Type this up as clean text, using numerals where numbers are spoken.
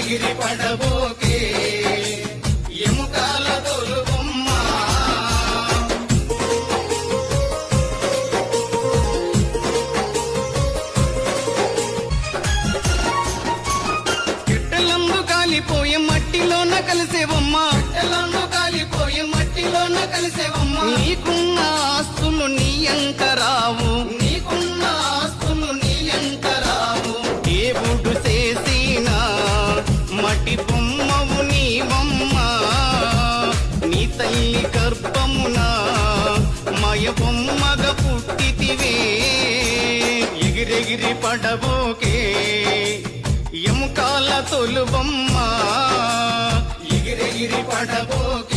ఎగిరెగిరి పడబోకే ఎముకాల తొలుబొమ్మ గిట్టలందు కాలిపోయే మట్టిలోన కలిసేవమ్మ గిట్టలందు కాలిపోయే మట్టిలోన కలిసేవమ్మ నీకున్న ఆస్తులు నీ అంకరావు నీకున్న ఆస్తులు నీ అంకరావు దేవుడు చేసిన మట్టి బొమ్మవు నీవమ్మ నీ తల్లి గర్భమున మయ బొమ్మగ పుట్టితివే ఎగిరెగిరి పడబోకే ఎముకాల తొలుబొమ్మ ఎగిరెగిరి పడబోకే